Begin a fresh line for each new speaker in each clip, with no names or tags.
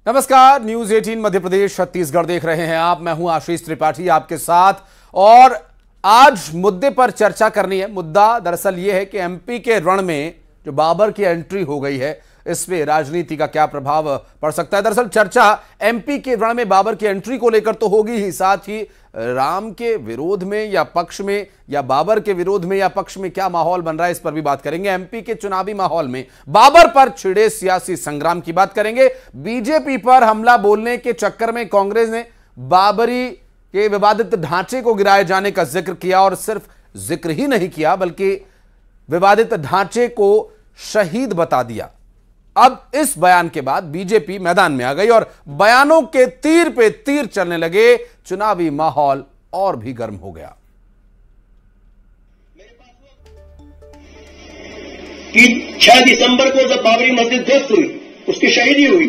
नमस्कार, न्यूज 18 मध्य प्रदेश छत्तीसगढ़ देख रहे हैं आप। मैं हूं आशीष त्रिपाठी आपके साथ और आज मुद्दे पर चर्चा करनी है। मुद्दा दरअसल यह है कि एमपी के रण में जो बाबर की एंट्री हो गई है, इसमें राजनीति का क्या प्रभाव पड़ सकता है। दरअसल चर्चा एमपी के रण में बाबर की एंट्री को लेकर तो होगी ही, साथ ही राम के विरोध में या पक्ष में या बाबर के विरोध में या पक्ष में क्या माहौल बन रहा है, इस पर भी बात करेंगे। एमपी के चुनावी माहौल में बाबर पर छिड़े सियासी संग्राम की बात करेंगे। बीजेपी पर हमला बोलने के चक्कर में कांग्रेस ने बाबरी के विवादित ढांचे को गिराए जाने का जिक्र किया और सिर्फ जिक्र ही नहीं किया बल्कि विवादित ढांचे को शहीद बता दिया। अब इस बयान के बाद बीजेपी मैदान में आ गई और बयानों के तीर पे तीर चलने लगे। चुनावी माहौल और भी गर्म हो गया।
कि 6 दिसंबर को जब बाबरी मस्जिद ध्वस्त हुई, उसकी शहीदी हुई,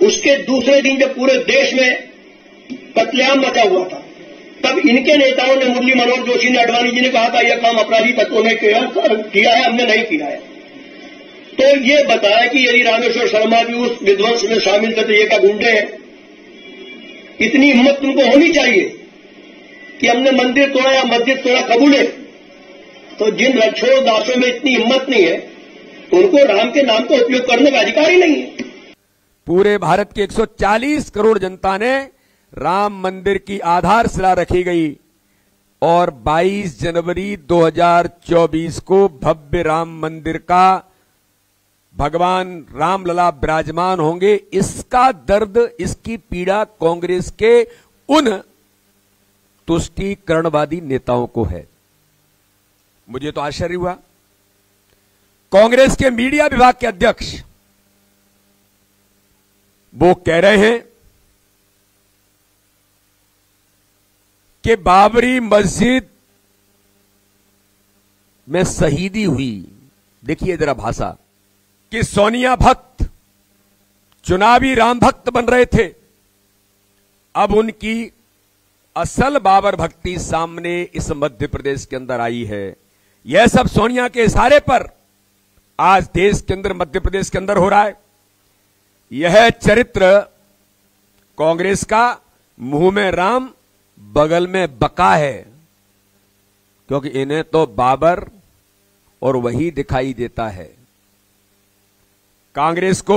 उसके दूसरे दिन जब पूरे देश में कत्लेआम मचा हुआ था, तब इनके नेताओं ने, मुरली मनोहर जोशी ने, अडवाणी जी ने कहा था यह काम अपराधी तत्वों ने किया है, हमने नहीं किया है। तो ये बताया कि यदि रामेश्वर शर्मा भी उस विध्वंस में शामिल थे तो ये क्या गुंडे हैं? इतनी हिम्मत तुमको होनी चाहिए कि हमने मंदिर तोड़ा या मस्जिद तोड़ा कबूले। तो जिन रक्षोड़ दासों में इतनी हिम्मत नहीं है, उनको राम के नाम का उपयोग करने का अधिकार ही नहीं है।
पूरे भारत की 140 करोड़ जनता ने राम मंदिर की आधारशिला रखी गई और 22 जनवरी 2024 को भव्य राम मंदिर का भगवान रामलला विराजमान होंगे। इसका दर्द, इसकी पीड़ा कांग्रेस के उन तुष्टीकरणवादी नेताओं को है। मुझे तो आश्चर्य हुआ, कांग्रेस के मीडिया विभाग के अध्यक्ष वो कह रहे हैं कि बाबरी मस्जिद में शहीदी हुई। देखिए जरा भाषा, कि सोनिया भक्त चुनावी राम भक्त बन रहे थे, अब उनकी असल बाबर भक्ति सामने इस मध्य प्रदेश के अंदर आई है। यह सब सोनिया के इशारे पर आज देश के अंदर, मध्य प्रदेश के अंदर हो रहा है। यह चरित्र कांग्रेस का मुंह में राम बगल में बका है, क्योंकि इन्हें तो बाबर और वही दिखाई देता है। कांग्रेस को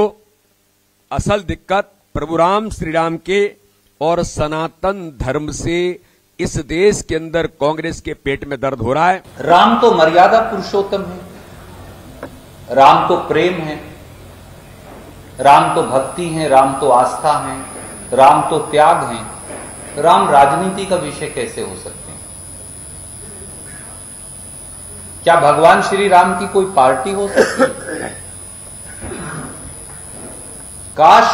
असल दिक्कत प्रभु राम श्री राम के और सनातन धर्म से इस देश के अंदर कांग्रेस के पेट में दर्द हो रहा है।
राम तो मर्यादा पुरुषोत्तम है, राम तो प्रेम है, राम तो भक्ति है, राम तो आस्था है, राम तो त्याग है। राम राजनीति का विषय कैसे हो सकते हैं? क्या भगवान श्री राम की कोई पार्टी हो सकती है? काश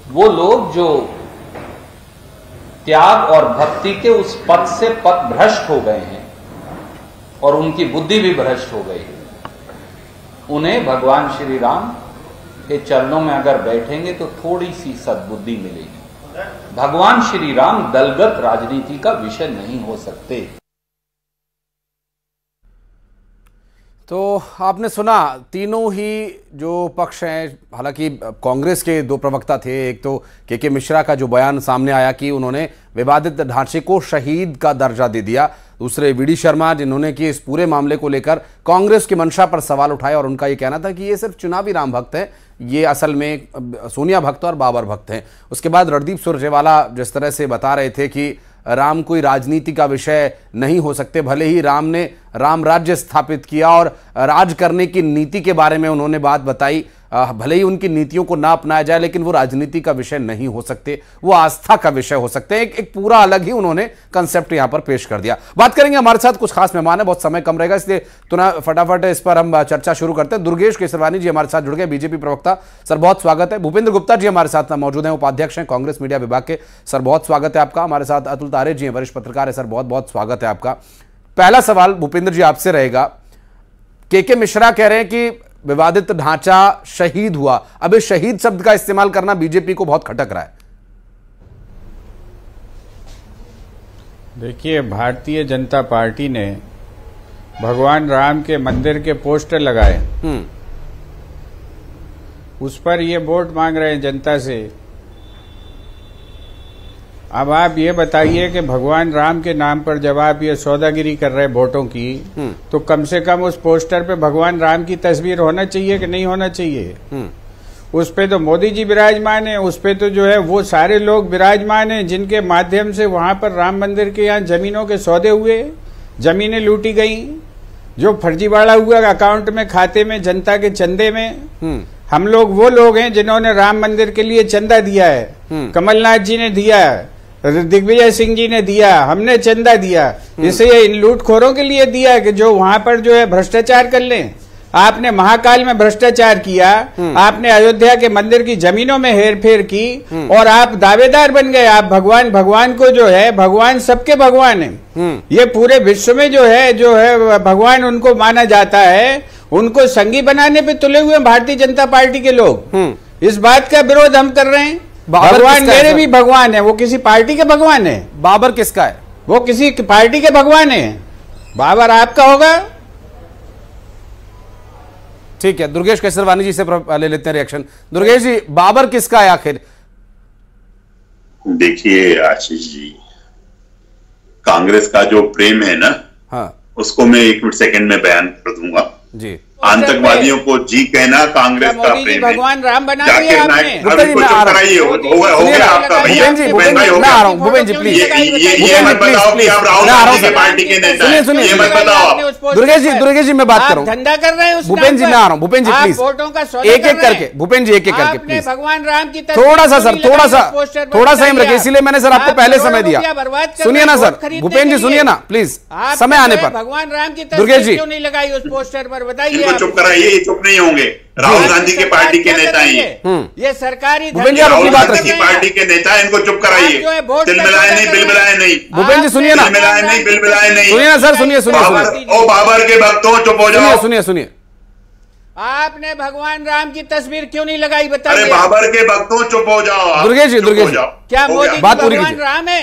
वो लोग जो त्याग और भक्ति के उस पथ से पथ भ्रष्ट हो गए हैं और उनकी बुद्धि भी भ्रष्ट हो गई, उन्हें भगवान श्री राम के चरणों में अगर बैठेंगे तो थोड़ी सी सद्बुद्धि मिलेगी। भगवान श्री राम दलगत राजनीति का विषय नहीं हो सकते।
तो आपने सुना, तीनों ही जो पक्ष हैं, हालांकि कांग्रेस के दो प्रवक्ता थे, एक तो के मिश्रा का जो बयान सामने आया कि उन्होंने विवादित ढांचे को शहीद का दर्जा दे दिया, दूसरे वीडी शर्मा जिन्होंने कि इस पूरे मामले को लेकर कांग्रेस की मंशा पर सवाल उठाया और उनका ये कहना था कि ये सिर्फ चुनावी राम भक्त हैं, ये असल में सोनिया भक्त और बाबर भक्त हैं। उसके बाद रणदीप सुरजेवाला जिस तरह से बता रहे थे कि राम कोई राजनीति का विषय नहीं हो सकते, भले ही राम ने राम राज्य स्थापित किया और राज करने की नीति के बारे में उन्होंने बात बताई, भले ही उनकी नीतियों को ना अपनाया जाए लेकिन वो राजनीति का विषय नहीं हो सकते, वो आस्था का विषय हो सकते हैं। एक पूरा अलग ही उन्होंने कंसेप्ट यहां पर पेश कर दिया। बात करेंगे, हमारे साथ कुछ खास मेहमान है, बहुत समय कम रहेगा इसलिए फटाफट इस पर हम चर्चा शुरू करते हैं। दुर्गेश केसरवानी जी हमारे साथ जुड़ गए, बीजेपी प्रवक्ता, सर बहुत स्वागत है। भूपेंद्र गुप्ता जी हमारे साथ मौजूद हैं, उपाध्यक्ष हैं कांग्रेस मीडिया विभाग के, सर बहुत स्वागत है आपका। हमारे साथ अतुल तारे जी हैं, वरिष्ठ पत्रकार है, सर बहुत बहुत स्वागत है आपका। पहला सवाल भूपेंद्र जी आपसे रहेगा, के मिश्रा कह रहे हैं कि विवादित ढांचा शहीद हुआ, अब इस शहीद शब्द का इस्तेमाल करना बीजेपी को बहुत खटक रहा है।
देखिए, भारतीय जनता पार्टी ने भगवान राम के मंदिर के पोस्टर लगाए उस पर ये वोट मांग रहे हैं जनता से। अब आप ये बताइए कि भगवान राम के नाम पर जब आप ये सौदागिरी कर रहे हैं वोटों की, तो कम से कम उस पोस्टर पे भगवान राम की तस्वीर होना चाहिए कि नहीं होना चाहिए? उस पे तो मोदी जी विराजमान है, उस पे तो जो है वो सारे लोग विराजमान हैं जिनके माध्यम से वहां पर राम मंदिर के यहाँ जमीनों के सौदे हुए, जमीनें लूटी गई, जो फर्जीवाड़ा हुआ अकाउंट में, खाते में, जनता के चंदे में। हम लोग वो लोग हैं जिन्होंने राम मंदिर के लिए चंदा दिया है, कमलनाथ जी ने दिया, दिग्विजय सिंह जी ने दिया, हमने चंदा दिया। इसे इन लूटखोरों के लिए दिया कि जो वहां पर जो है भ्रष्टाचार कर लें। आपने महाकाल में भ्रष्टाचार किया, आपने अयोध्या के मंदिर की जमीनों में हेरफेर की और आप दावेदार बन गए। आप भगवान को जो है, भगवान सबके भगवान है, ये पूरे विश्व में जो है भगवान उनको माना जाता है। उनको संगी बनाने पे तुले हुए भारतीय जनता पार्टी के लोग। इस बात का विरोध हम कर रहे हैं। भगवान मेरे भी भगवान है, वो किसी पार्टी के भगवान है।
बाबर किसका है?
वो किसी पार्टी के भगवान है। बाबर आपका होगा।
ठीक है, दुर्गेश केसरवानी जी से ले लेते हैं रिएक्शन। दुर्गेश जी, बाबर किसका है आखिर?
देखिए आशीष जी, कांग्रेस का जो प्रेम है ना,
हाँ,
उसको मैं 1 सेकंड में बयान कर दूंगा
जी।
आतंकवादियों को जी कहना कांग्रेस का प्रेम है।
भगवान राम बना दिया आपने।
भूपेन जी, मैं आ रहा
हो गया आपका भैया।
भूपेन जी, मैं आ रहा हूँ। भूपेन जी प्लीज,
ये मत बताओ कि आप राहुल गांधी की पार्टी के नेता हैं।
सुनिए,
ये मत बताओ।
दुर्गेश जी मैं बात कर रहा हूँ।
धंधा कर रहे हैं।
भूपेन जी मैं आ रहा हूँ। भूपेन जी प्लीज एक एक करके, भूपेन जी एक एक करके प्लीज।
भगवान राम की
थोड़ा सा सर, थोड़ा सा हम रखे, इसीलिए मैंने सर आपको पहले समय दिया। सुनिए ना सर, भूपेन जी सुनिए ना प्लीज, समय आने पर।
भगवान राम की
दुर्गेश जी
क्यों नहीं लगाई उस पोस्टर पर, बताइए।
इनको चुप कराइए, ये चुप नहीं होंगे। राहुल गांधी की पार्टी के नेता हैं
ये सरकारी
भूपेन जी, आप अपनी बात रखिए।
पार्टी के नेता, इनको चुप कराइए। तिलमिलाए नहीं, बिलबिलाए नहीं।
भूपेन जी सुनिए ना,
तिलमिलाए नहीं, बिलबिलाए नहीं।
सुनिए ना सर, सुनिए।
ओ बाबर के भक्तों, चुप हो जाओ।
सुनिए।
आपने भगवान राम की तस्वीर क्यों नहीं लगाई, बताइए।
अरे बाबर के भक्तों, चुप हो जाओ।
दुर्गेश जी,
क्या मोदी जी भगवान राम है?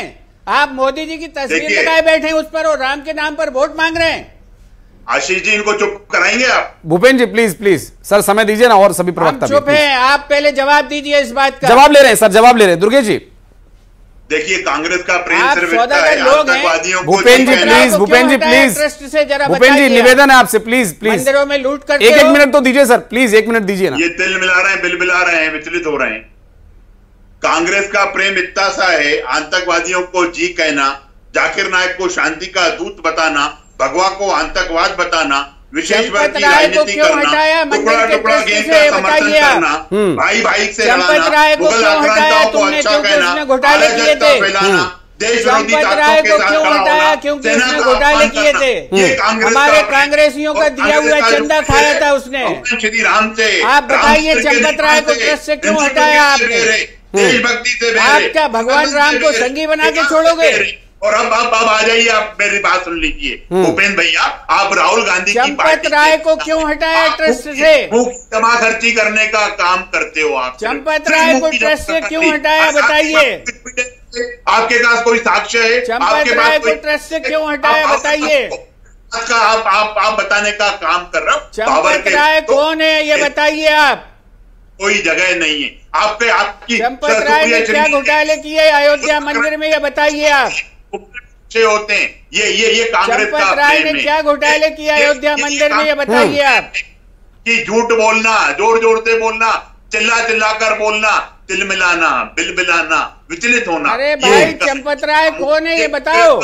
आप मोदी जी की तस्वीर लगाए बैठे हैं उस पर और राम के नाम पर वोट मांग रहे हैं।
आशीष जी, इनको चुप कराएंगे आप?
भूपेन जी प्लीज सर, समय दीजिए ना, और सभी प्रवक्ता
चुप है। आप पहले जवाब दीजिए इस बात का।
जवाब ले रहे हैं सर, जवाब ले रहे हैं। दुर्गेश जी
देखिए, कांग्रेस का प्रेम सिर्फ इतना है, आतंकवादियों को।
भूपेन जी प्लीज, भूपेन जी निवेदन है आपसे, प्लीज
मंदिरों में लूट कर
एक मिनट तो दीजिए सर, प्लीज 1 मिनट दीजिए ना।
ये तिल मिला रहे हैं, बिलबिला रहे हैं, विचलित हो रहे हैं। कांग्रेस का प्रेम इतना सा है, आतंकवादियों को जी कहना, जाकिर नायक को शांति का दूत बताना, भगवा को आतंकवाद बताना, विशेष वर्ग की राजनीति करना, टुकड़ा टुकड़ा गैंग का समर्थन करना, भाई भाई से लड़ाना, मुगल आक्रांताओं को अच्छा कहना, अराजकता फैलाना, देश विरोधी ताकतों के साथ खड़ा होना, सेना का अपमान करना, ये कांग्रेस
हमारे कांग्रेसियों का दिया हुआ चंदा खाया था उसने।
श्री राम से,
आप बताइए, चंपत राय को ट्रस्ट से क्यों हटाया आपने?
देशभक्ति से
आप क्या भगवान राम को संगी बना के छोड़ोगे?
और अब आ जाइए, आप मेरी बात सुन लीजिए भूपेन भैया। आप राहुल गांधी की पार्टी
राय को क्यों हटाया ट्रस्ट से?
जमा खर्ची करने का काम करते हो आप।
चंपत राय को ट्रस्ट से क्यों हटाया, बताइए।
आपके पास कोई साक्ष्य है?
चंपत राय को ट्रस्ट से क्यों हटाया, बताइए।
आप बताने का काम कर रहा हूँ।
चंपत राय कौन है ये बताइए आप।
कोई जगह नहीं है आपके, आपकी।
चंपत राय ने क्या घोटाले किए अयोध्या मंदिर में, ये बताइए आप।
होते हैं ये कांग्रेस का
चंपत राय ने क्या घोटाले किए अयोध्या मंदिर में, ये बताइए आप।
कि झूठ बोलना, जोर जोर से बोलना, चिल्ला कर बोलना, तिल मिलाना, बिलबिलाना, विचलित होना।
अरे भाई, चंपत राय कौन है ये बताओ।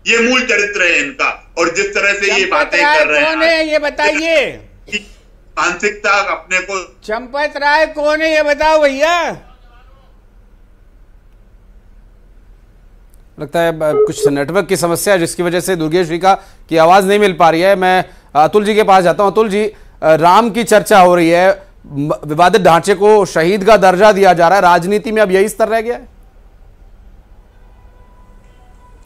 ये मूल चरित्र है इनका, और जिस तरह से ये बातें कर रहे हैं,
कौन है ये बताइए।
मानसिकता अपने को।
चंपत राय कौन है ये बताओ भैया।
लगता है कुछ नेटवर्क की समस्या है, जिसकी वजह से दुर्गेश जी की आवाज नहीं मिल पा रही है। मैं अतुल जी के पास जाता हूं। अतुल जी, राम की चर्चा हो रही है, विवादित ढांचे को शहीद का दर्जा दिया जा रहा है, राजनीति में अब यही स्तर रह गया है?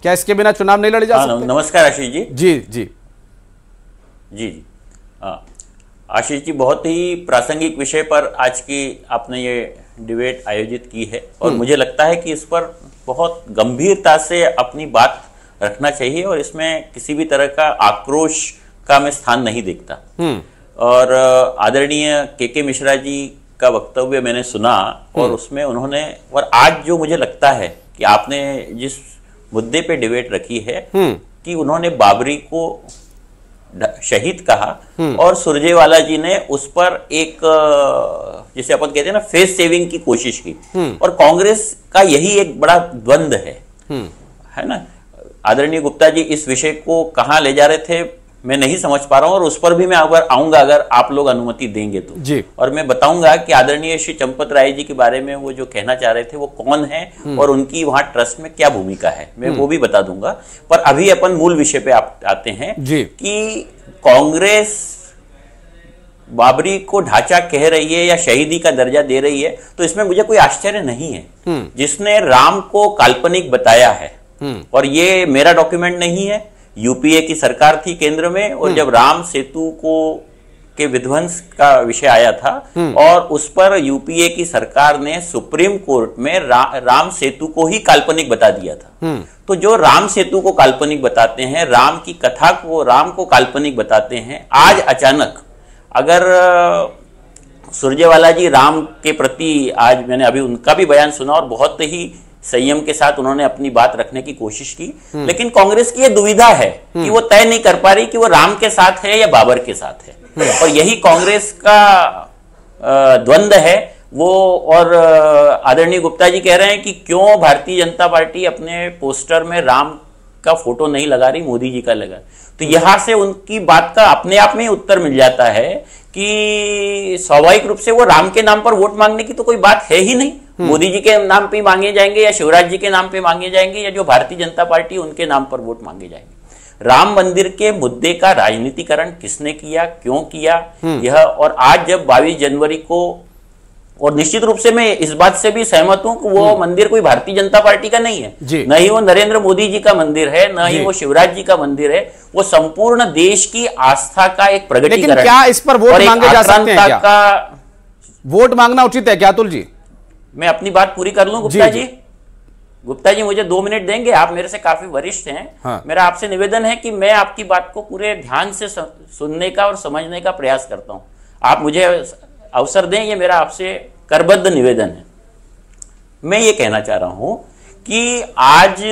क्या इसके बिना चुनाव नहीं लड़े जा सकते?
नमस्कार आशीष जी। जी आशीष जी, बहुत ही प्रासंगिक विषय पर आज की आपने ये डिबेट आयोजित की है, और मुझे लगता है कि इस पर बहुत गंभीरता से अपनी बात रखना चाहिए, और इसमें किसी भी तरह का आक्रोश का मैं स्थान नहीं देखता। और आदरणीय के मिश्रा जी का वक्तव्य मैंने सुना और उसमें उन्होंने, और आज जो मुझे लगता है कि आपने जिस मुद्दे पे डिबेट रखी है कि उन्होंने बाबरी को शहीद कहा और सुरजेवाला जी ने उस पर एक, जिसे अपन कहते हैं ना, फेस सेविंग की कोशिश की, और कांग्रेस का यही एक बड़ा द्वंद है ना। आदरणीय गुप्ता जी इस विषय को कहां ले जा रहे थे मैं नहीं समझ पा रहा हूं, और उस पर भी मैं अगर आऊंगा, अगर आप लोग अनुमति देंगे तो जी। और मैं बताऊंगा कि आदरणीय श्री चंपत राय जी के बारे में वो जो कहना चाह रहे थे वो कौन है और उनकी वहां ट्रस्ट में क्या भूमिका है, मैं वो भी बता दूंगा। पर अभी अपन मूल विषय पे आते हैं कि कांग्रेस बाबरी को ढांचा कह रही है या शहीदी का दर्जा दे रही है, तो इसमें मुझे कोई आश्चर्य नहीं है। जिसने राम को काल्पनिक बताया है, और ये मेरा डॉक्यूमेंट नहीं है, यूपीए की सरकार थी केंद्र में, और जब राम सेतु के विध्वंस का विषय आया था और उस पर यूपीए की सरकार ने सुप्रीम कोर्ट में राम सेतु को ही काल्पनिक बता दिया था। तो जो राम सेतु को काल्पनिक बताते हैं, राम की कथा को, राम को काल्पनिक बताते हैं, आज अचानक अगर सुरजेवाला जी राम के प्रति, आज मैंने अभी उनका भी बयान सुना और बहुत ही संयम के साथ उन्होंने अपनी बात रखने की कोशिश की, लेकिन कांग्रेस की यह दुविधा है कि वो तय नहीं कर पा रही कि वो राम के साथ है या बाबर के साथ है, और यही कांग्रेस का द्वंद है वो। और आदरणीय गुप्ता जी कह रहे हैं कि क्यों भारतीय जनता पार्टी अपने पोस्टर में राम का फोटो नहीं लगा रही, मोदी जी का लगा, तो यहां से उनकी बात का अपने आप में उत्तर मिल जाता है कि स्वाभाविक रूप से वो राम के नाम पर वोट मांगने की तो कोई बात है ही नहीं। मोदी जी के नाम पे मांगे जाएंगे या शिवराज जी के नाम पे मांगे जाएंगे या जो भारतीय जनता पार्टी उनके नाम पर वोट मांगे जाएंगे। राम मंदिर के मुद्दे का राजनीतिकरण किसने किया, क्यों किया यह, और आज जब 22 जनवरी को, और निश्चित रूप से मैं इस बात से भी सहमत हूं कि वो मंदिर कोई भारतीय जनता पार्टी का नहीं है, न ही वो नरेंद्र मोदी जी का मंदिर है, न ही वो शिवराज जी का मंदिर है, वो संपूर्ण देश की आस्था का एक प्रगटीकरण है।
क्या इस पर वोट मांगे जा सकते हैं क्या? वोट मांगना उचित है क्या अतुल जी?
मैं अपनी बात पूरी कर लूं गुप्ता जी। गुप्ता जी मुझे 2 मिनट देंगे? आप मेरे से काफी वरिष्ठ हैं। हाँ। मेरा आपसे निवेदन है कि मैं आपकी बात को पूरे ध्यान से सुनने का और समझने का प्रयास करता हूं। आप मुझे अवसर दें, ये मेरा आपसे करबद्ध निवेदन है। मैं ये कहना चाह रहा हूं कि आज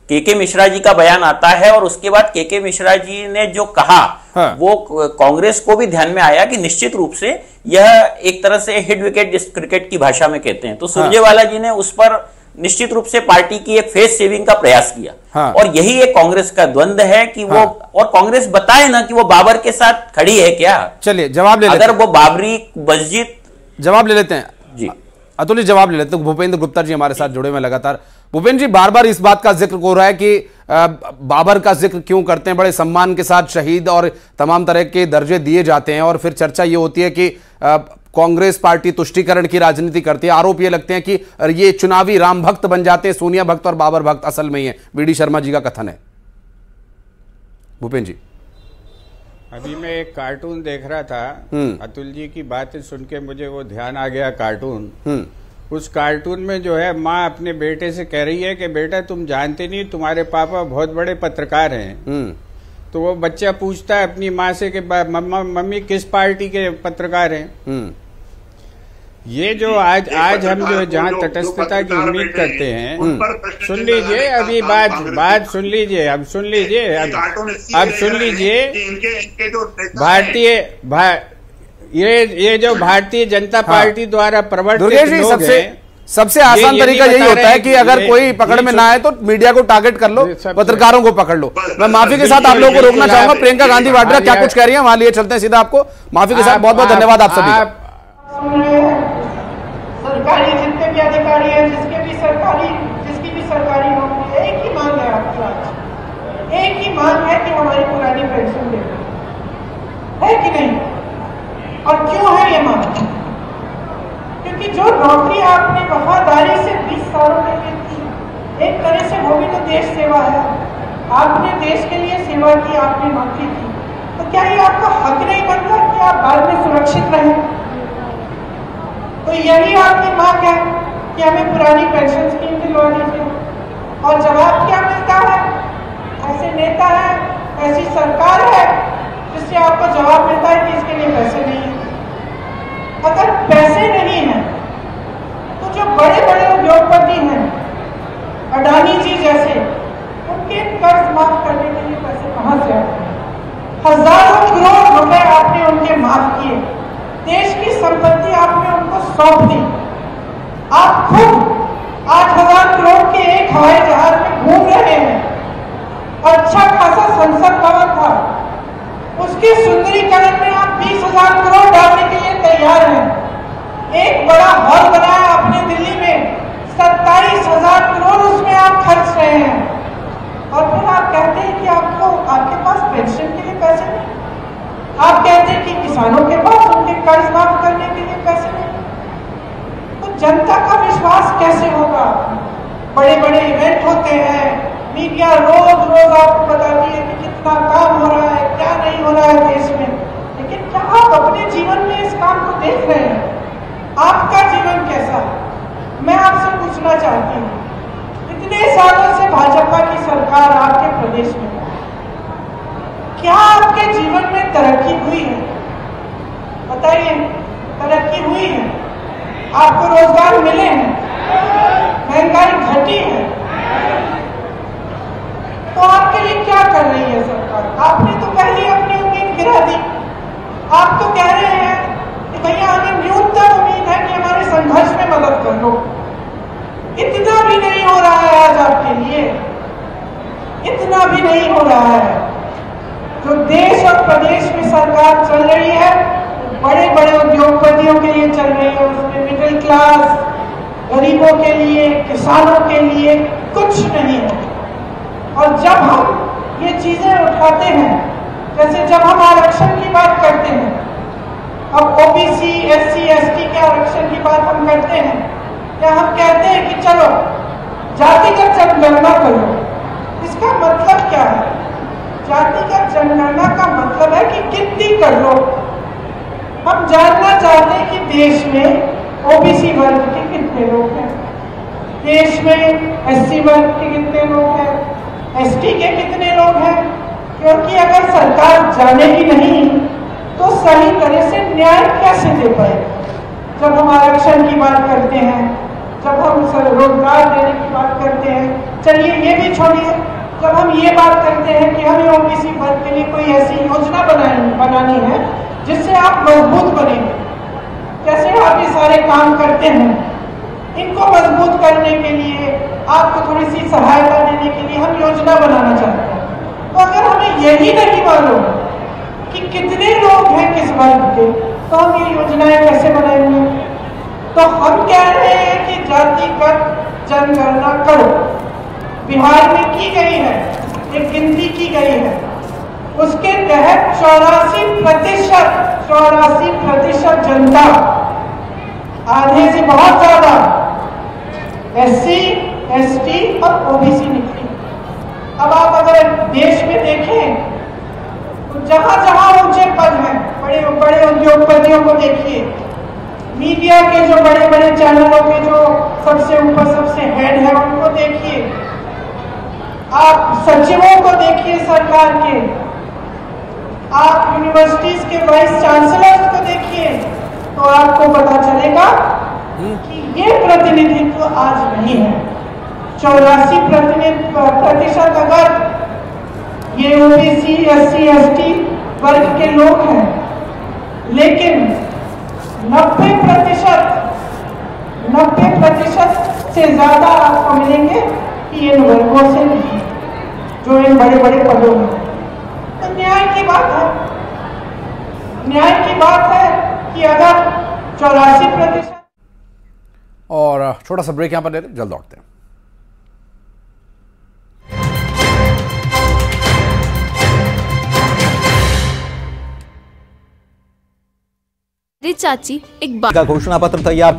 के मिश्रा जी का बयान आता है और उसके बाद के मिश्रा जी ने जो कहा, हाँ। वो कांग्रेस को भी ध्यान में आया कि निश्चित रूप से यह एक तरह से हिट विकेट, जिस क्रिकेट की भाषा में कहते हैं, तो सुरजेवाला जी ने उस पर निश्चित रूप से पार्टी की एक फेस सेविंग का प्रयास किया। हाँ। और यही एक कांग्रेस का द्वंद है कि वो, हाँ। और कांग्रेस बताए ना कि वो बाबर के साथ खड़ी है क्या।
चलिए जवाब ले लेते हैं।
अगर वो बाबरी मस्जिद,
जवाब ले लेते हैं जी अतुल जी, जवाब ले लेते हैं। भूपेंद्र गुप्ता जी हमारे साथ जुड़े हुए लगातार। भूपेंद्र जी, बार बार इस बात का जिक्र हो रहा है कि बाबर का जिक्र क्यों करते हैं, बड़े सम्मान के साथ शहीद और तमाम तरह के दर्जे दिए जाते हैं, और फिर चर्चा ये होती है कि कांग्रेस पार्टी तुष्टीकरण की राजनीति करती है। आरोप ये लगते हैं कि ये चुनावी राम भक्त बन जाते हैं, सोनिया भक्त और बाबर भक्त असल में ही है। बीडी शर्मा जी का कथन है। भूपेंद्र जी,
अभी मैं एक कार्टून देख रहा था, अतुल जी की बातें सुन के मुझे वो ध्यान आ गया कार्टून। उस कार्टून में जो है माँ अपने बेटे से कह रही है कि बेटा तुम जानते नहीं तुम्हारे पापा बहुत बड़े पत्रकार हैं। तो वो बच्चा पूछता है अपनी माँ से कि मम्मी किस पार्टी के पत्रकार हैं। ये जो आज हम जो जहाँ तटस्थता की उम्मीद करते हैं, सुन लीजिए अभी बात सुन लीजिए, अब सुन लीजिए भारतीय ये जो भारतीय जनता पार्टी द्वारा प्रवर्तित लोग हैं,
सबसे आसान तरीका यही होता है कि अगर कोई पकड़ में ना आए तो मीडिया को टारगेट कर लो, पत्रकारों को पकड़ लो। मैं माफी के साथ आप लोगों को रोकना चाहूंगा। प्रियंका गांधी वाड्रा क्या कुछ कह रही है वहां लिए चलते हैं सीधा आपको। माफी के साथ बहुत बहुत धन्यवाद आप सभी का।
सरकारी जितने भी अधिकारी हैं, जिसकी भी सरकारी नौकरी है, एक ही मांग है आपकी आज, एक ही मांग है कि हमारी पुरानी पेंशन दे, है कि नहीं? और क्यों है ये मांग? क्योंकि जो नौकरी आपने वफादारी से 20 सालों में की, एक तरह से वो भी तो देश सेवा है। आपने देश के लिए सेवा की, आपने नौकरी की, तो क्या ये आपका हक नहीं बनता कि आप बाद में सुरक्षित रहें? तो यही आपकी मांग है कि हमें पुरानी पेंशन स्कीम दिलवा दीजिए। और जवाब क्या मिलता है? ऐसे नेता है, ऐसी सरकार है जिससे जिससे आपको जवाब मिलता है कि इसके लिए पैसे नहीं है। अगर पैसे नहीं हैं तो जो बड़े बड़े उद्योगपति हैं, अडानी जी जैसे, उनके कर्ज माफ करने के लिए पैसे कहां से आते हैं? हजारों करोड़ रुपए आपने उनके माफ किए, देश की संपत्ति आपने उनको सौंप दी। आप खुद 8,000 करोड़ के एक हवाई जहाज में घूम रहे हैं। अच्छा खासा संसद भवन था, उसके सुंदरीकरण में आप 20,000 करोड़ डालने के लिए तैयार हैं। एक बड़ा हॉल बनाया आपने दिल्ली में, 27,000 करोड़ उसमें आप खर्च रहे हैं। और फिर आप कहते हैं कि आपके पास पेंशन के लिए पैसे नहीं। आप कहते हैं कि किसानों के पास उनके कर्ज माफ करने के लिए पैसे नहीं। तो जनता का विश्वास कैसे होगा? बड़े बड़े इवेंट होते हैं, मीडिया रोज रोज आपको बताती है कि कितना काम हो रहा है, क्या नहीं हो रहा है देश में, लेकिन क्या आप अपने जीवन में इस काम को देख रहे हैं? आपका जीवन कैसा है? मैं आपसे पूछना चाहती हूँ, इतने सालों से भाजपा की सरकार आपके प्रदेश में, क्या आपके जीवन में तरक्की हुई है? बताइए, तरक्की हुई है? आपको रोजगार मिले हैं? महंगाई घटी है? तो आपके लिए क्या कर रही है सरकार? आपने तो पहले अपनी उम्मीद गिरा दी। आप तो कह रहे हैं कि भैया हमें न्यूनतम उम्मीद है कि हमारे संघर्ष में मदद कर लो। इतना भी नहीं हो रहा है आज आपके लिए, इतना भी नहीं हो रहा है। जो देश और प्रदेश में सरकार चल रही है, बड़े बड़े उद्योगपतियों के लिए चल रही है, उसमें मिडिल क्लास, गरीबों के लिए, किसानों के लिए कुछ नहीं है। और जब हम ये चीजें उठाते हैं, जैसे जब हम आरक्षण की बात करते हैं, अब ओबीसी, एससी, एसटी के आरक्षण की बात हम करते हैं, या हम कहते हैं कि चलो जातिगत जनगणना कर लो, इसका मतलब क्या है? जातिगत जनगणना का मतलब है कि गिनती कर लो। हम जानना चाहते हैं कि देश में ओबीसी वर्ग के कितने लोग हैं, देश में एससी वर्ग के कितने लोग हैं, एसटी के कितने लोग हैं। क्योंकि अगर सरकार जानेगी नहीं तो सही तरह से न्याय कैसे दे पाए? जब हम आरक्षण की बात करते हैं, जब हम रोजगार देने की बात करते हैं, चलिए ये भी छोड़िए, जब हम ये बात करते हैं कि हमें ओबीसी वर्ग के लिए कोई ऐसी योजना बनानी है जिससे आप मजबूत बनेंगे, जैसे आप ये सारे काम करते हैं, इनको मजबूत करने के लिए, आपको थोड़ी सी सहायता देने के लिए हम योजना बनाना चाहते हैं। तो अगर हमें यही नहीं मालूम कि कितने लोग हैं किस वर्ग के, तो हम ये योजनाएं कैसे बनाएंगे? तो हम कह रहे हैं कि जातिगत जनगणना करो। बिहार में की गई है, एक गिनती की गई है, उसके तहत 84% जनता, आधे से बहुत ज्यादा एससी, एसटी और ओबीसी निकली। अब आप अगर देश में देखें तो जहां जहां ऊंचे पद हैं, बड़े बड़े उद्योगपतियों को देखिए, मीडिया के जो बड़े बड़े चैनलों के जो सबसे ऊपर सबसे हेड है उनको देखिए, आप सचिवों को देखिए सरकार के, आप यूनिवर्सिटीज के वाइस चांसलर्स को देखिए, तो आपको पता चलेगा कि ये प्रतिनिधित्व आज नहीं है। 84% अगर ये ओबीसी, एससी, एसटी वर्ग के लोग हैं, लेकिन 90% से ज्यादा आपको मिलेंगे कि इन वर्गों से नहीं, जो इन बड़े बड़े पदों में। तो न्याय की बात है, न्याय की बात है कि अगर 84%।
और छोटा सा ब्रेक यहां पर ले लें, जल्द लौटते हैं।
चाची एक घोषणा पत्र तैयार